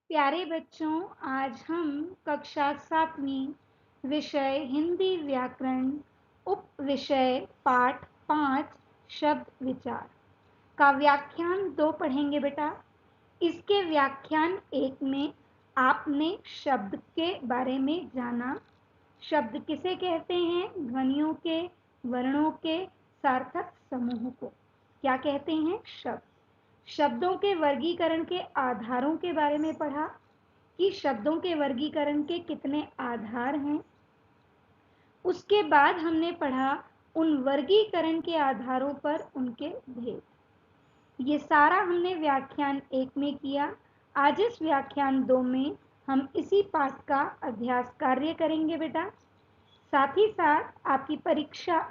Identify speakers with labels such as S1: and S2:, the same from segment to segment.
S1: प्यारे बच्चों, आज हम कक्षा 7वीं विषय हिंदी व्याकरण उप विषय पाठ 5 शब्द विचार का व्याख्यान 2 पढ़ेंगे बेटा। इसके व्याख्यान 1 में आपने शब्द के बारे में जाना। शब्द किसे कहते हैं? ध्वनियों के, वर्णों के सार्थक समूह को क्या कहते हैं? शब्द। शब्दों के वर्गीकरण के आधारों के बारे में पढ़ा कि शब्दों के वर्गीकरण के कितने आधार हैं। उसके बाद हमने पढ़ा उन वर्गीकरण के आधारों पर उनके भेद। ये सारा हमने व्याख्यान 1 में किया। आज इस व्याख्यान 2 में हम इसी पाठ का अभ्यास कार्य करेंगे बेटा। साथ ही साथ आपकी परीक्षा,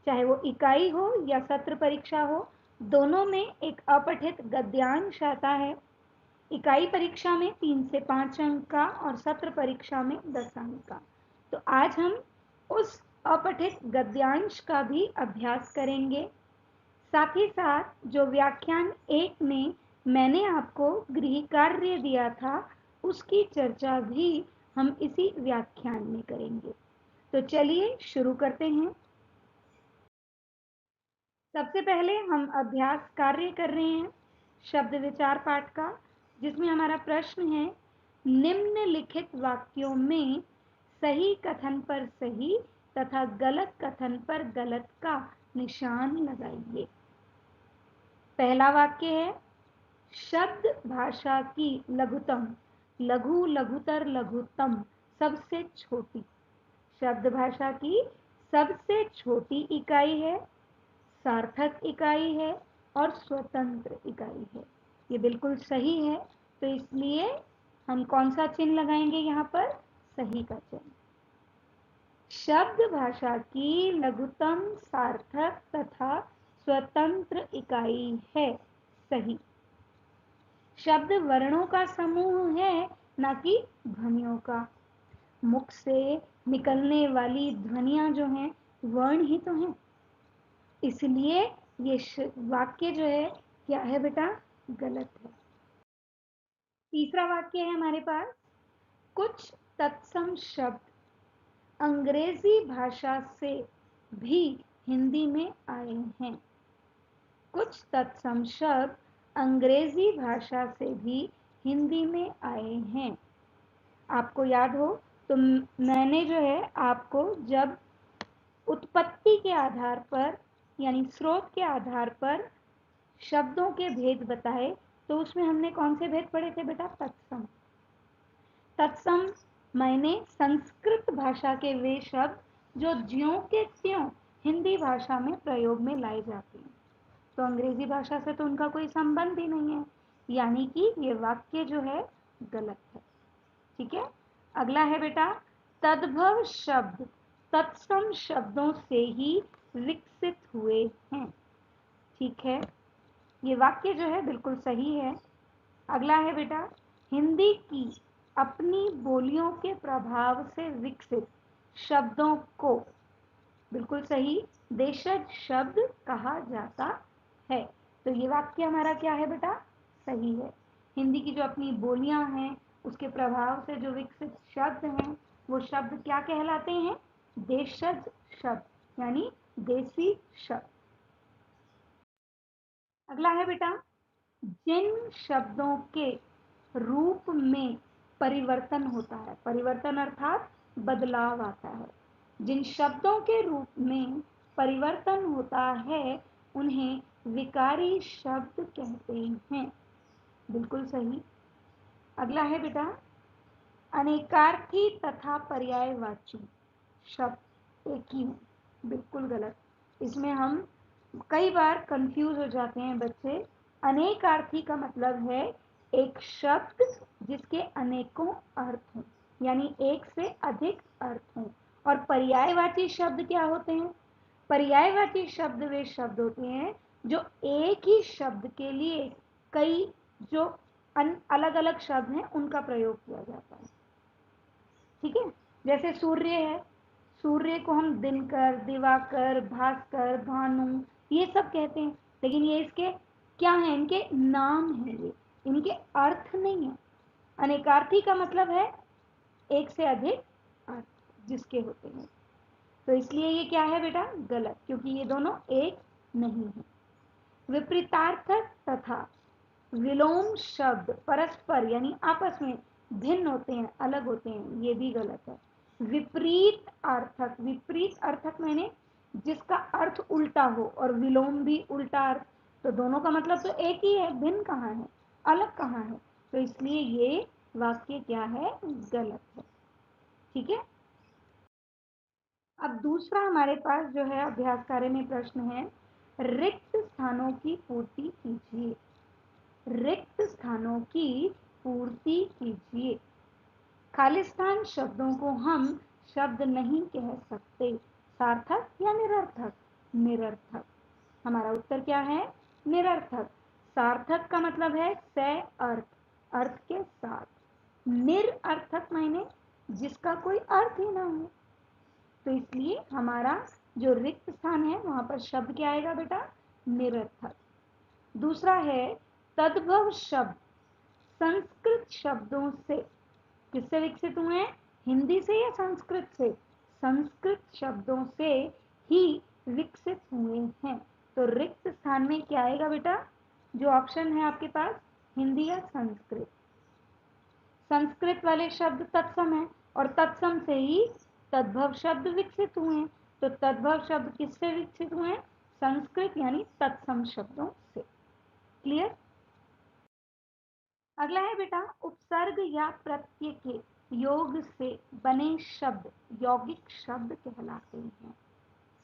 S1: चाहे वो इकाई हो या सत्र परीक्षा हो, दोनों में एक अपठित गद्यांश आता है। इकाई परीक्षा में 3 से 5 अंक का और सत्र परीक्षा में 10 अंक का। तो आज हम उस अपठित गद्यांश का भी अभ्यास करेंगे। साथ ही साथ जो व्याख्यान 1 में मैंने आपको गृह कार्य दिया था, उसकी चर्चा भी हम इसी व्याख्यान में करेंगे। तो चलिए शुरू करते हैं। सबसे पहले हम अभ्यास कार्य कर रहे हैं शब्द विचार पाठ का, जिसमें हमारा प्रश्न है, निम्नलिखित वाक्यों में सही कथन पर सही तथा गलत कथन पर गलत का निशान लगाइए। पहला वाक्य है, शब्द भाषा की लघुतम, लघु, लघुतर, लघुतम सबसे छोटी। शब्द भाषा की सबसे छोटी इकाई है, सार्थक इकाई है और स्वतंत्र इकाई है। ये बिल्कुल सही है, तो इसलिए हम कौन सा चिन्ह लगाएंगे यहाँ पर? सही का चिन्ह। शब्द भाषा की लघुतम, सार्थक तथा स्वतंत्र इकाई है, सही। शब्द वर्णों का समूह है, ना कि ध्वनियों का। मुख से निकलने वाली ध्वनियां जो हैं, वर्ण ही तो हैं। इसलिए ये वाक्य जो है क्या है बेटा? गलत है। तीसरा वाक्य है हमारे पास, कुछ तत्सम शब्द अंग्रेजी भाषा से भी हिंदी में आए हैं। कुछ तत्सम शब्द अंग्रेजी भाषा से भी हिंदी में आए हैं। आपको याद हो तो मैंने जो है आपको जब उत्पत्ति के आधार पर, यानी स्रोत के आधार पर शब्दों के भेद बताए, तो उसमें हमने कौन से भेद पढ़े थे बेटा? तत्सम। तत्सम मायने संस्कृत भाषा के वे शब्द जो ज्यों के त्यों हिंदी भाषा में प्रयोग में लाए जाते हैं। तो अंग्रेजी भाषा से तो उनका कोई संबंध ही नहीं है, यानी कि ये वाक्य जो है गलत है। ठीक है। अगला है बेटा, तद्भव शब्द तत्सम शब्दों से ही विकसित हुए हैं। ठीक है, ये वाक्य जो है बिल्कुल सही है। अगला है बेटा, हिंदी की अपनी बोलियों के प्रभाव से विकसित शब्दों को, बिल्कुल सही, देशज शब्द कहा जाता है। तो ये वाक्य हमारा क्या है बेटा? सही है। हिंदी की जो अपनी बोलियां हैं, उसके प्रभाव से जो विकसित शब्द हैं, वो शब्द क्या कहलाते हैं? देशज शब्द, यानी देसी शब्द। अगला है बेटा, जिन शब्दों के रूप में परिवर्तन होता है, परिवर्तन अर्थात बदलाव आता है, जिन शब्दों के रूप में परिवर्तन होता है, उन्हें विकारी शब्द कहते हैं। बिल्कुल सही। अगला है बेटा, अनेकार्थी तथा पर्यायवाची शब्द एक ही हैं। बिल्कुल गलत। इसमें हम कई बार कंफ्यूज हो जाते हैं बच्चे। अनेकार्थी का मतलब है एक शब्द जिसके अनेकों अर्थ हों, यानी एक से अधिक अर्थ हों। और पर्यायवाची शब्द क्या होते हैं? पर्यायवाची शब्द वे शब्द होते हैं जो एक ही शब्द के लिए कई जो अलग अलग शब्द हैं उनका प्रयोग किया जाता है। ठीक है, जैसे सूर्य है, सूर्य को हम दिनकर, दिवाकर, भास्कर, भानु ये सब कहते हैं, लेकिन ये इसके क्या है? इनके नाम हैं, ये इनके अर्थ नहीं है। अनेकार्थी का मतलब है एक से अधिक अर्थ जिसके होते हैं, तो इसलिए ये क्या है बेटा, गलत, क्योंकि ये दोनों एक नहीं है। विपरीतार्थक तथा विलोम शब्द परस्पर यानी आपस में भिन्न होते हैं, अलग होते हैं, ये भी गलत है। विपरीत अर्थक, विपरीत अर्थक मैंने जिसका अर्थ उल्टा हो, और विलोम भी उल्टा अर्थ, तो दोनों का मतलब तो एक ही है, भिन्न कहाँ है, अलग कहाँ है, तो इसलिए ये वाक्य क्या है, गलत है। ठीक है। अब दूसरा हमारे पास जो है अभ्यास कार्य में प्रश्न है, रिक्त स्थानों की पूर्ति कीजिए। रिक्त स्थानों की पूर्ति कीजिए। खालिस्तान शब्दों को हम शब्द नहीं कह सकते, सार्थक या निरर्थक, निरर्थक। हमारा उत्तर क्या है, निरर्थक। सार्थक का मतलब है से अर्थ, अर्थ के साथ। निरर्थक मायने जिसका कोई अर्थ ही ना हो, तो इसलिए हमारा जो रिक्त स्थान है वहां पर शब्द क्या आएगा बेटा, निरर्थक। दूसरा है तद्भव शब्द संस्कृत शब्दों से, किससे विकसित हुए हैं, हिंदी से या संस्कृत से, संस्कृत शब्दों से ही विकसित हुए हैं। तो रिक्त स्थान में क्या आएगा बेटा, जो ऑप्शन है आपके पास, हिंदी या संस्कृत। संस्कृत वाले शब्द तत्सम है, और तत्सम से ही तद्भव शब्द विकसित हुए हैं, तो तद्भव शब्द किससे विकसित हुए हैं, संस्कृत यानी तत्सम शब्दों से। क्लियर। अगला है बेटा, उपसर्ग या प्रत्यय के योग से बने शब्द यौगिक शब्द कहलाते हैं।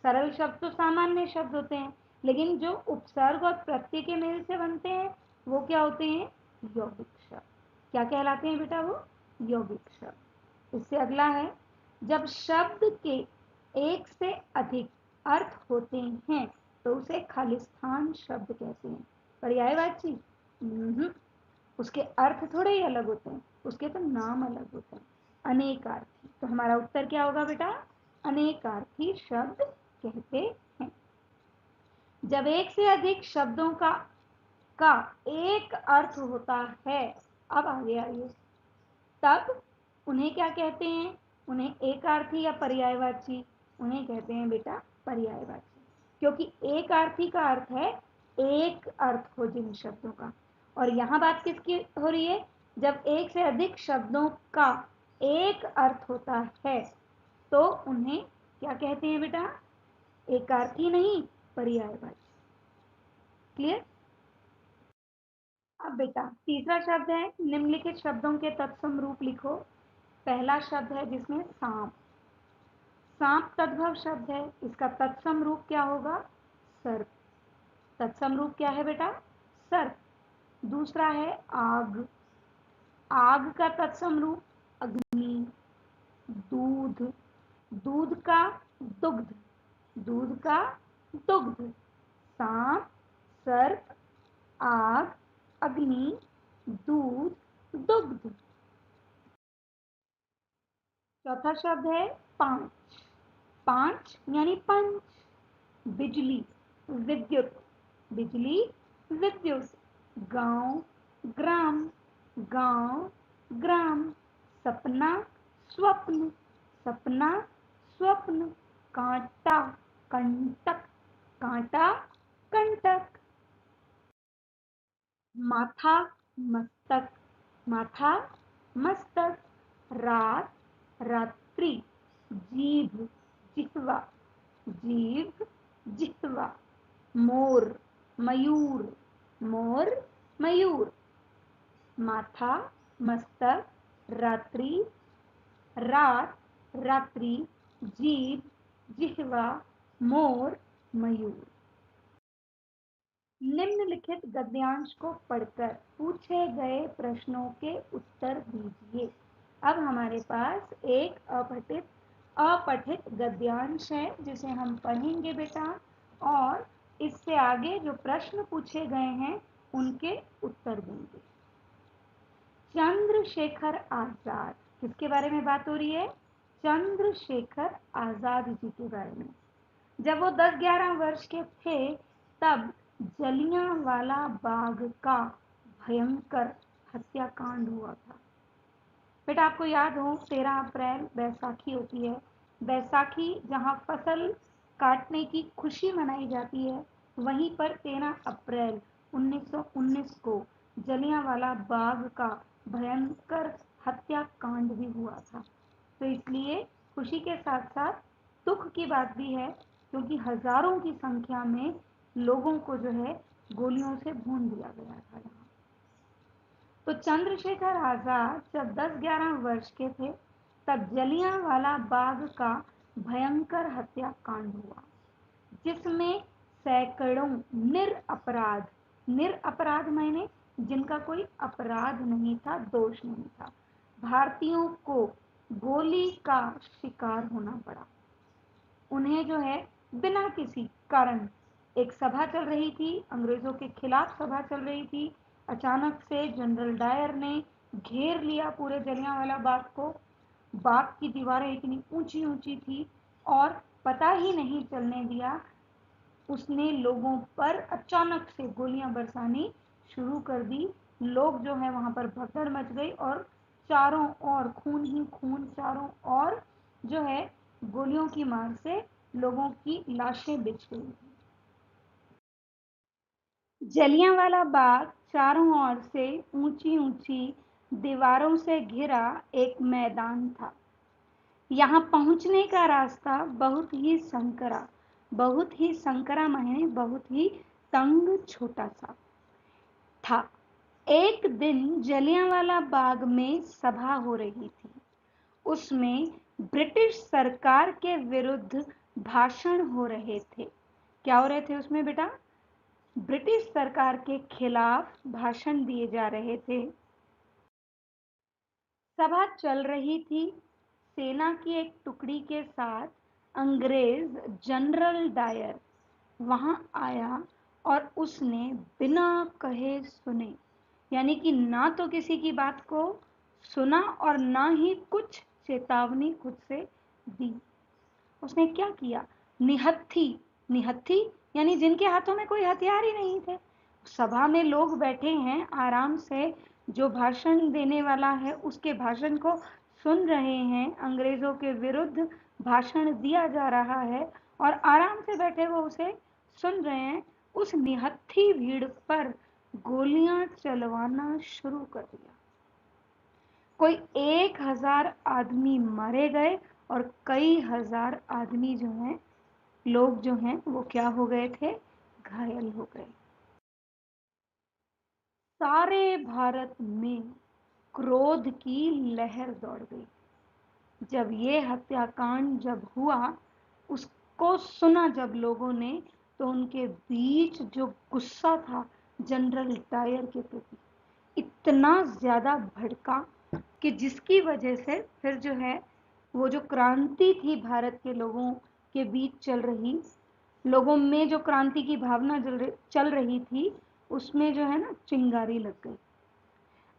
S1: सरल शब्द तो सामान्य शब्द होते हैं, लेकिन जो उपसर्ग और प्रत्यय के मेल से बनते हैं वो क्या होते हैं, यौगिक शब्द। क्या कहलाते हैं बेटा, वो यौगिक शब्द। इससे अगला है, जब शब्द के एक से अधिक अर्थ होते हैं तो उसे खालिस्तान शब्द कहते हैं। पर्यायवाची, उसके अर्थ थोड़े ही अलग होते हैं, उसके तो नाम अलग होते हैं। अनेकार्थी, तो हमारा उत्तर क्या होगा बेटा, अनेकार्थी शब्द कहते हैं। जब एक से अधिक शब्दों का एक अर्थ होता है, अब आगे आइए, तब उन्हें क्या कहते हैं, उन्हें एकार्थी या पर्यायवाची, उन्हें कहते हैं बेटा पर्यायवाची, क्योंकि एकार्थी का अर्थ है एक अर्थ हो जिन शब्दों का, और यहां बात किसकी हो रही है, जब एक से अधिक शब्दों का एक अर्थ होता है तो उन्हें क्या कहते हैं बेटा, एकार्थी नहीं, पर्यायवाची। क्लियर। अब बेटा तीसरा शब्द है, निम्नलिखित शब्दों के तत्सम रूप लिखो। पहला शब्द है जिसमें सांप, सांप तद्भव शब्द है, इसका तत्सम रूप क्या होगा, सर्प। तत्सम रूप क्या है बेटा, सर्प। दूसरा है आग, आग का तत्सम रूप अग्नि। दूध, दूध का दुग्ध, दूध का दुग्ध। सांप, सर्प, आग, अग्नि, दूध, दुग्ध। चौथा शब्द है पांच, पांच यानी पंच। बिजली, विद्युत, बिजली, विद्युत। गांव, ग्राम, गांव, ग्राम। सपना, स्वप्न, सपना, स्वप्न। कांटा, कंटक, कांटा, कंटक। माथा, मस्तक, माथा, मस्तक। रात, रात्रि। जीभ, जिह्वा, जीभ, जिह्वा। मोर, मयूर, मोर, मयूर। माथा, मस्तक, रात्रि, रात, रात्रि, जीभ, जिह्वा, मोर, मयूर। निम्नलिखित गद्यांश को पढ़कर पूछे गए प्रश्नों के उत्तर दीजिए। अब हमारे पास एक अपठित गद्यांश है जिसे हम पढ़ेंगे बेटा, और इससे आगे जो प्रश्न पूछे गए हैं उनके उत्तर देंगे। चंद्रशेखर आजाद, किसके बारे में बात हो रही है, चंद्रशेखर आजाद जी के बारे में। जब वो 10-11 वर्ष के थे तब जलियांवाला बाग का भयंकर हत्याकांड हुआ था। बेटा आपको याद हो 13 अप्रैल बैसाखी होती है। बैसाखी जहाँ फसल काटने की खुशी मनाई जाती है, वहीं पर 13 अप्रैल 1919 को जलियांवाला बाग का भयंकर हत्याकांड भी हुआ था। तो इसलिए खुशी के साथ साथ दुख की बात भी है, क्योंकि हजारों की संख्या में लोगों को जो है गोलियों से भून दिया गया था यहाँ। तो चंद्रशेखर आजाद जब 10-11 वर्ष के थे, तब जलियांवाला बाग का भयंकर हत्याकांड हुआ, जिसमें सैकड़ों निरपराध मायने जिनका कोई अपराध नहीं था, दोष नहीं था, भारतीयों को गोली का शिकार होना पड़ा। उन्हें जो है बिना किसी कारण, एक सभा चल रही थी, अंग्रेजों के खिलाफ सभा चल रही थी, अचानक से जनरल डायर ने घेर लिया पूरे जलियांवाला बाग को। बाग की दीवारें इतनी ऊंची ऊंची थी और पता ही नहीं चलने दिया, उसने लोगों पर अचानक से गोलियां बरसानी शुरू कर दी। लोग जो है वहां पर भगदड़ मच गई और चारों ओर खून ही खून, चारों ओर जो है गोलियों की मार से लोगों की लाशें बिछ गई। जलियांवाला बाग चारों ओर से ऊंची ऊंची दीवारों से घिरा एक मैदान था। यहाँ पहुंचने का रास्ता बहुत ही संकरा माने बहुत ही तंग छोटा सा था। एक दिन जलियांवाला बाग में सभा हो रही थी। उसमें ब्रिटिश सरकार के विरुद्ध भाषण हो रहे थे। क्या हो रहे थे उसमें बेटा? ब्रिटिश सरकार के खिलाफ भाषण दिए जा रहे थे। सभा चल रही थी। सेना की एक टुकड़ी के साथ अंग्रेज जनरल डायर वहां आया और उसने बिना कहे सुने, यानी कि ना तो किसी की बात को सुना और ना ही कुछ चेतावनी खुद से दी। उसने क्या किया? निहत्थी, निहत्थी यानी जिनके हाथों में कोई हथियार ही नहीं थे। सभा में लोग बैठे हैं आराम से, जो भाषण देने वाला है उसके भाषण को सुन रहे हैं, अंग्रेजों के विरुद्ध भाषण दिया जा रहा है और आराम से बैठे वो उसे सुन रहे हैं। उस निहत्थी भीड़ पर गोलियां चलवाना शुरू कर दिया। कोई 1000 आदमी मारे गए और कई हजार आदमी जो हैं, लोग जो हैं वो क्या हो गए थे? घायल हो गए। सारे भारत में क्रोध की लहर दौड़ गई। जब ये हत्याकांड जब हुआ, उसको सुना जब लोगों ने, तो उनके बीच जो गुस्सा था जनरल डायर के प्रति इतना ज्यादा भड़का कि जिसकी वजह से फिर जो है वो जो क्रांति थी भारत के लोगों के बीच चल रही, लोगों में जो क्रांति की भावना चल रही थी, उसमें जो है ना चिंगारी लग गई।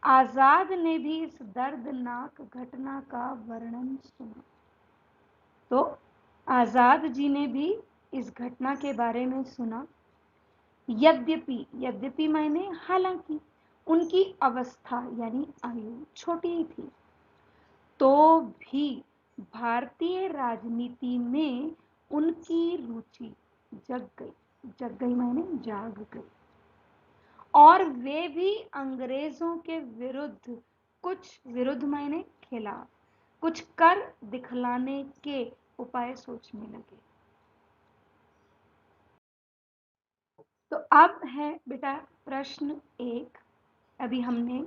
S1: आजाद ने भी इस दर्दनाक घटना का वर्णन सुना। तो आजाद जी ने भी इस घटना के बारे में सुना। यद्यपि, यद्यपि मायने हालांकि, उनकी अवस्था यानी आयु छोटी ही थी, तो भी भारतीय राजनीति में उनकी रुचि जग गई मायने जाग गई, और वे भी अंग्रेजों के विरुद्ध मायने खिलाफ कुछ कर दिखलाने के उपाय सोचने लगे। तो अब है बेटा प्रश्न 1। अभी हमने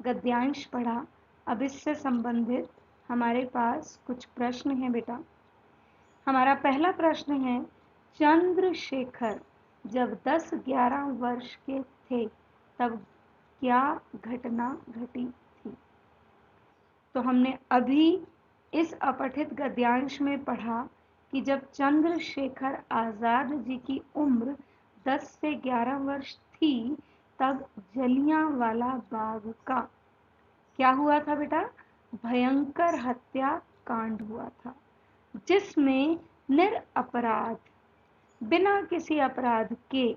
S1: गद्यांश पढ़ा, अब इससे संबंधित हमारे पास कुछ प्रश्न हैं बेटा। हमारा पहला प्रश्न है, चंद्रशेखर जब 10-11 वर्ष के थे तब क्या घटना घटी थी? तो हमने अभी इस अपठित गद्यांश में पढ़ा कि जब चंद्रशेखर आजाद जी की उम्र 10 से 11 वर्ष थी, तब जलियांवाला बाग का क्या हुआ था बेटा? भयंकर हत्या कांड हुआ था, जिसमें निरपराध, बिना किसी अपराध के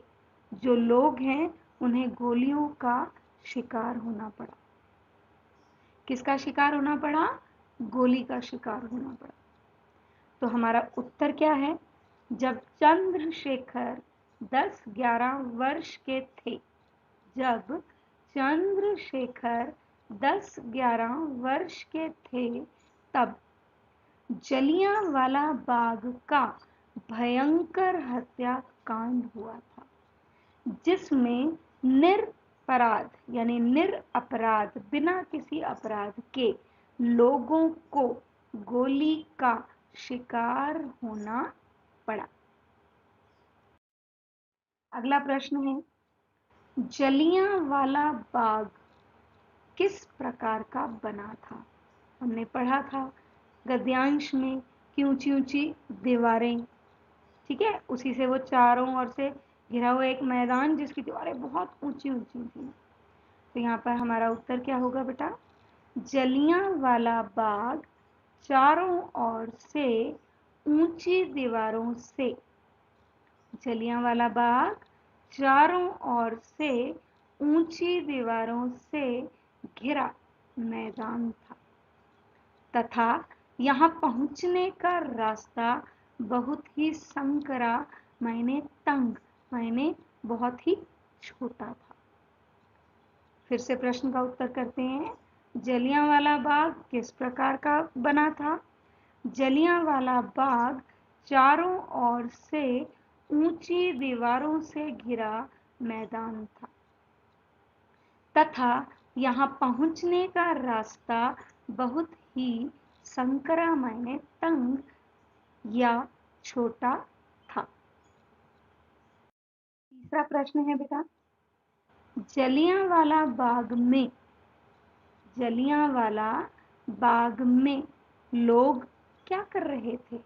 S1: जो लोग हैं उन्हें गोलियों का शिकार होना पड़ा। किसका शिकार होना पड़ा? गोली का शिकार होना पड़ा। तो हमारा उत्तर क्या है? जब चंद्रशेखर 10-11 वर्ष के थे, जब चंद्रशेखर 10-11 वर्ष के थे, तब जलियांवाला बाग का भयंकर हत्याकांड हुआ था, जिसमें निरपराध यानी निरपराध बिना किसी अपराध के लोगों को गोली का शिकार होना पड़ा। अगला प्रश्न है, जलियांवाला बाग किस प्रकार का बना था? हमने पढ़ा था गद्यांश में कि ऊंची ऊंची दीवारें, ठीक है, उसी से वो चारों ओर से घिरा हुआ एक मैदान जिसकी दीवारें बहुत ऊंची ऊंची थी। तो यहाँ पर हमारा उत्तर क्या होगा बेटा? जलियांवाला बाग चारों ओर से ऊंची दीवारों से, जलियांवाला बाग चारों ओर से ऊंची दीवारों से घिरा मैदान था तथा यहाँ पहुंचने का रास्ता बहुत ही संकरा मायने तंग मायने बहुत ही छोटा था। फिर से प्रश्न का उत्तर करते हैं, जलियांवाला बाग किस प्रकार का बना था? जलियांवाला बाग चारों ओर से ऊंची दीवारों से घिरा मैदान था तथा यहाँ पहुंचने का रास्ता बहुत ही संकरा मायने तंग या छोटा था। तीसरा प्रश्न है बेटा, जलियांवाला बाग में लोग क्या कर रहे थे?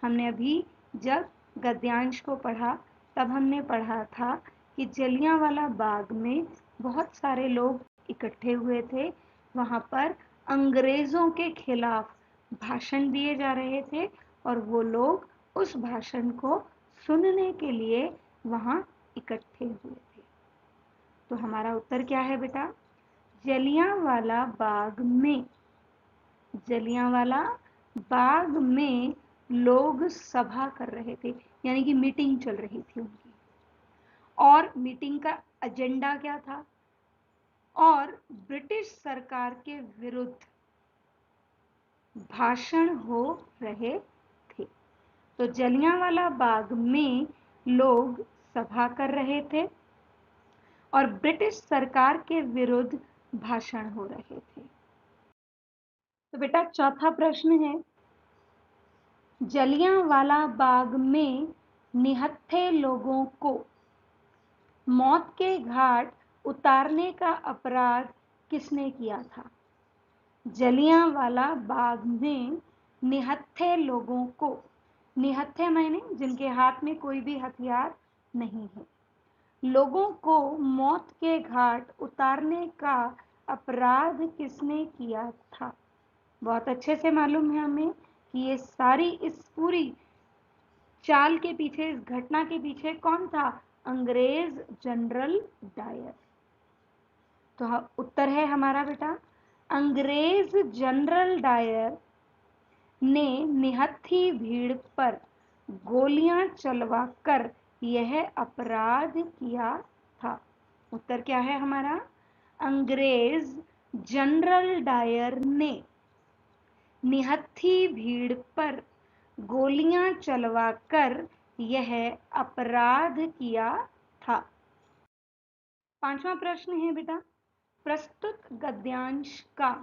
S1: हमने अभी जब गद्यांश को पढ़ा तब हमने पढ़ा था कि जलियांवाला बाग में बहुत सारे लोग इकट्ठे हुए थे। वहां पर अंग्रेजों के खिलाफ भाषण दिए जा रहे थे और वो लोग उस भाषण को सुनने के लिए वहां इकट्ठे हुए थे। तो हमारा उत्तर क्या है बेटा? जलियांवाला बाग में लोग सभा कर रहे थे, यानी कि मीटिंग चल रही थी उनकी, और मीटिंग का एजेंडा क्या था? और ब्रिटिश सरकार के विरुद्ध भाषण हो रहे थे। तो जलियांवाला बाग में लोग सभा कर रहे थे और ब्रिटिश सरकार के विरुद्ध भाषण हो रहे थे। तो बेटा चौथा प्रश्न है, जलियांवाला बाग में निहत्थे लोगों को मौत के घाट उतारने का अपराध किसने किया था? जलियांवाला बाग में निहत्थे लोगों को, निहत्थे मायने जिनके हाथ में कोई भी हथियार नहीं है, लोगों को मौत के घाट उतारने का अपराध किसने किया था? बहुत अच्छे से मालूम है हमें कि ये सारी इस पूरी चाल के पीछे, इस घटना के पीछे कौन था? अंग्रेज जनरल डायर। तो उत्तर है हमारा बेटा, अंग्रेज जनरल डायर ने निहत्थी भीड़ पर गोलियां चलवाकर यह अपराध किया था। उत्तर क्या है हमारा? अंग्रेज जनरल डायर ने निहत्थी भीड़ पर गोलियां चलवाकर यह अपराध किया था। पांचवा प्रश्न है बेटा, प्रस्तुत गद्यांश का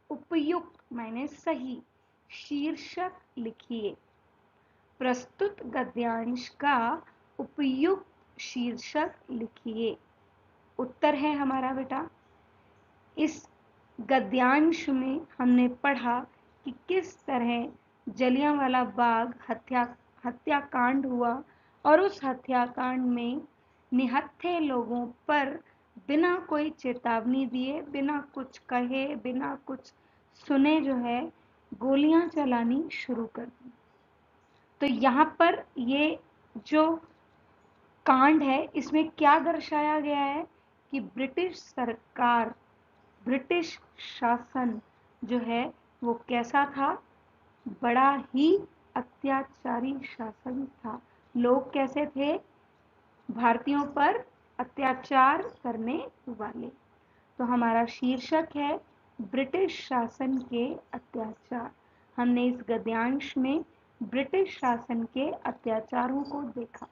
S1: उपयुक्त माने सही शीर्षक लिखिए। प्रस्तुत गद्यांश का उपयुक्त शीर्षक लिखिए। उत्तर है हमारा बेटा, इस गद्यांश में हमने पढ़ा कि किस तरह जलियांवाला बाग हत्याकांड हुआ और उस हत्याकांड में निहत्थे लोगों पर बिना कोई चेतावनी दिए, बिना कुछ कहे, बिना कुछ सुने जो है गोलियां चलानी शुरू कर दी। तो यहाँ पर ये जो कांड है इसमें क्या दर्शाया गया है कि ब्रिटिश सरकार ब्रिटिश शासन जो है वो कैसा था? बड़ा ही अत्याचारी शासन था। लोग कैसे थे? भारतीयों पर अत्याचार करने वाले। तो हमारा शीर्षक है ब्रिटिश शासन के अत्याचार। हमने इस गद्यांश में ब्रिटिश शासन के अत्याचारों को देखा।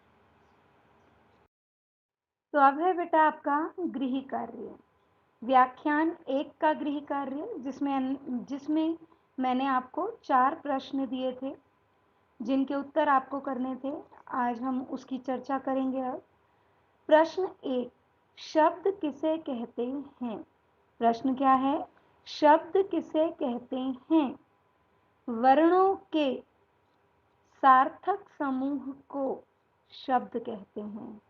S1: तो अब है बेटा आपका गृह कार्य। व्याख्यान 1 का गृह कार्य, जिसमें मैंने आपको 4 प्रश्न दिए थे जिनके उत्तर आपको करने थे। आज हम उसकी चर्चा करेंगे। अब प्रश्न 1, शब्द किसे कहते हैं? प्रश्न क्या है? शब्द किसे कहते हैं? वर्णों के सार्थक समूह को शब्द कहते हैं,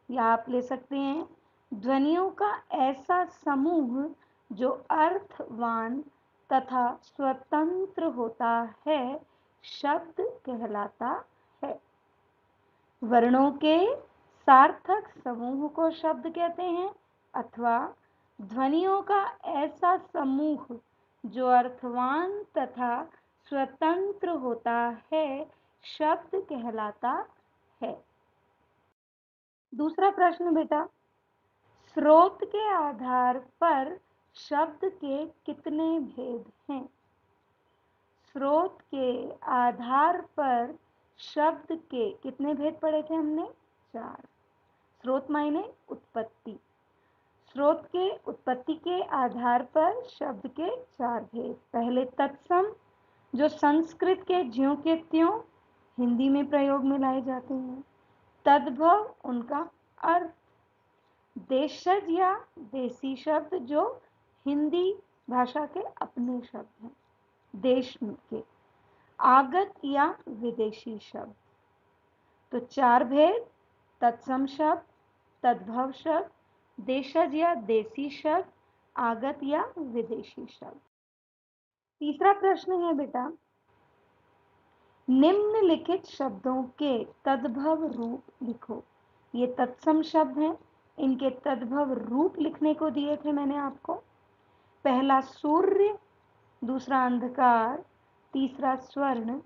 S1: या आप ले सकते हैं ध्वनियों का ऐसा समूह जो अर्थवान तथा स्वतंत्र होता है शब्द कहलाता है। वर्णों के सार्थक समूह को शब्द कहते हैं, अथवा ध्वनियों का ऐसा समूह जो अर्थवान तथा स्वतंत्र होता है शब्द कहलाता है। दूसरा प्रश्न बेटा, स्रोत के आधार पर शब्द के कितने भेद हैं? स्रोत के आधार पर शब्द के कितने भेद पढ़े थे हमने? 4। स्रोत मायने उत्पत्ति। स्रोत के उत्पत्ति के आधार पर शब्द के 4 भेद। पहले तत्सम, जो संस्कृत के ज्यों के त्यों हिंदी में प्रयोग में लाए जाते हैं। तद्भव, उनका अर्थ। देशज या देसी शब्द, जो हिंदी भाषा के अपने शब्द हैं, देश के। आगत या विदेशी शब्द। तो 4 भेद: तत्सम शब्द, तद्भव शब्द, देशज या देसी शब्द, आगत या विदेशी शब्द। तीसरा प्रश्न है बेटा, निम्नलिखित शब्दों के तद्भव रूप लिखो। ये तत्सम शब्द हैं, इनके तद्भव रूप लिखने को दिए थे मैंने आपको। पहला सूर्य, दूसरा अंधकार, तीसरा स्वर्ण,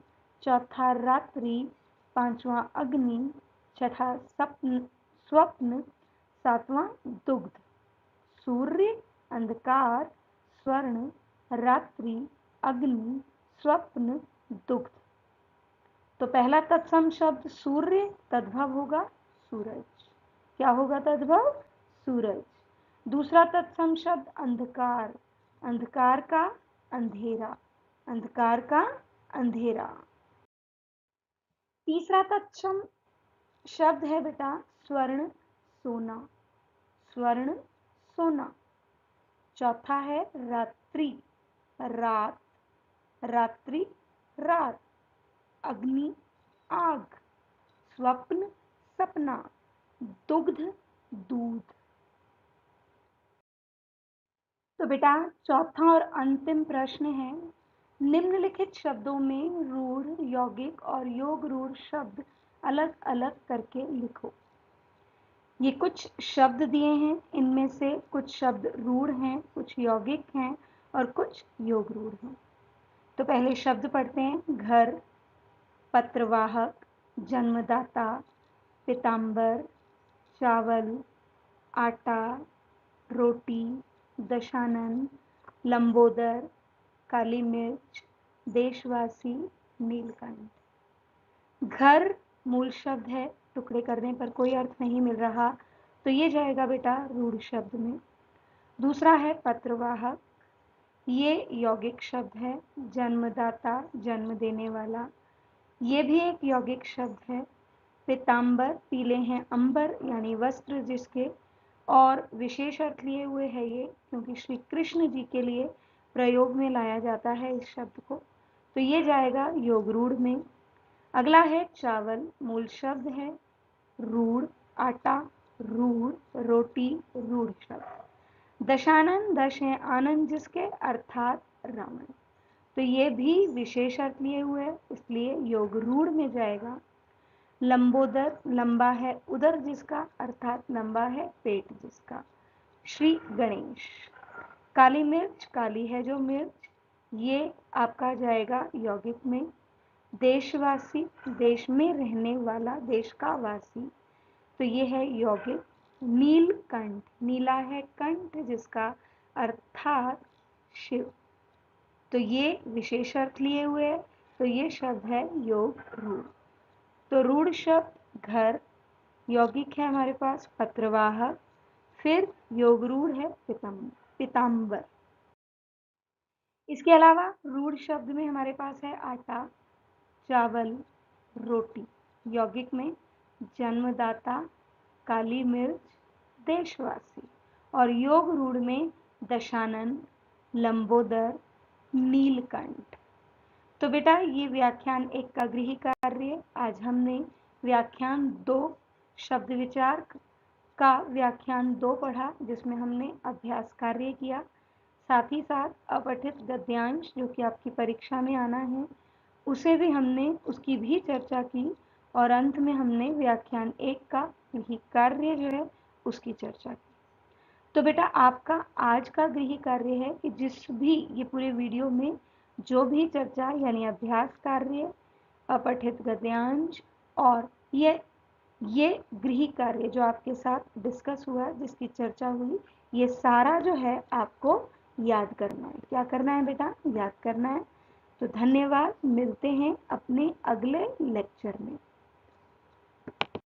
S1: चौथा रात्रि, पांचवा अग्नि, छठा स्वप्न, सातवां दुग्ध। सूर्य, अंधकार, स्वर्ण, रात्रि, अग्नि, स्वप्न, दुग्ध। तो पहला तत्सम शब्द सूर्य, तद्भव होगा सूरज। क्या होगा तद्भव? सूरज। दूसरा तत्सम शब्द अंधकार, अंधकार का अंधेरा, अंधकार का अंधेरा। तीसरा तत्सम शब्द है बेटा स्वर्ण, सोना, स्वर्ण, सोना। चौथा है रात्रि, रात, रात्रि, रात। अग्नि, आग। स्वप्न, सपना। दुग्ध, दूध। तो बेटा चौथा और अंतिम प्रश्न है, निम्नलिखित शब्दों में रूढ़, यौगिक और योग रूढ़ शब्द अलग अलग करके लिखो। ये कुछ शब्द दिए हैं, इनमें से कुछ शब्द रूढ़ हैं, कुछ यौगिक हैं और कुछ योग रूढ़ हैं। तो पहले शब्द पढ़ते हैं। घर, पत्रवाहक, जन्मदाता, पीतांबर, चावल, आटा, रोटी, दशानन, लंबोदर, काली मिर्च, देशवासी, नीलकंठ। घर मूल शब्द है, टुकड़े करने पर कोई अर्थ नहीं मिल रहा, तो ये जाएगा बेटा रूढ़ शब्द में। दूसरा है पत्रवाहक, ये यौगिक शब्द है। जन्मदाता, जन्म देने वाला, ये भी एक यौगिक शब्द है। पीतांबर, पीले हैं अंबर यानी वस्त्र जिसके, और विशेष अर्थ लिए हुए है ये, क्योंकि श्री कृष्ण जी के लिए प्रयोग में लाया जाता है इस शब्द को, तो ये जाएगा योग रूढ़ में। अगला है चावल, मूल शब्द है। रूढ़, आटा, रूढ़, रोटी, रूढ़ शब्द। दशानन, दश है आनंद जिसके, अर्थात रावण, तो ये भी विशेष अर्थ लिए हुए है, इसलिए योग रूढ़ में जाएगा। लंबोदर, लंबा है उदर जिसका, अर्थात लंबा है पेट जिसका, श्री गणेश। काली मिर्च, काली है जो मिर्च, ये आपका जाएगा यौगिक में। देशवासी, देश में रहने वाला, देश का वासी, तो ये है यौगिक। नीलकंठ, नीला है कंठ जिसका अर्थात शिव, तो ये विशेष अर्थ लिए हुए है, तो ये शब्द है योग रूढ़। तो रूढ़ शब्द घर, यौगिक है हमारे पास पत्रवाहक, फिर योग रूढ़ है पीताम्बर। इसके अलावा रूढ़ शब्द में हमारे पास है आटा, चावल, रोटी। यौगिक में जन्मदाता, काली मिर्च, देशवासी, और योग रूढ़ में दशानन, लंबोदर, नीलकंठ। तो बेटा ये व्याख्यान 1 का गृह कार्य। आज हमने व्याख्यान 2 शब्द विचार का व्याख्यान 2 पढ़ा, जिसमें हमने अभ्यास कार्य किया। साथ ही साथ अपठित गद्यांश जो कि आपकी परीक्षा में आना है, उसे भी हमने, उसकी भी चर्चा की, और अंत में हमने व्याख्यान 1 का गृह कार्य जो है उसकी चर्चा की। तो बेटा आपका आज का गृह कार्य है कि जिस भी ये पूरे वीडियो में जो भी चर्चा यानी अभ्यास कार्य, अपठित गद्यांश और ये गृह कार्य जो आपके साथ डिस्कस हुआ, जिसकी चर्चा हुई, ये सारा जो है आपको याद करना है। क्या करना है बेटा? याद करना है। तो धन्यवाद, मिलते हैं अपने अगले लेक्चर में।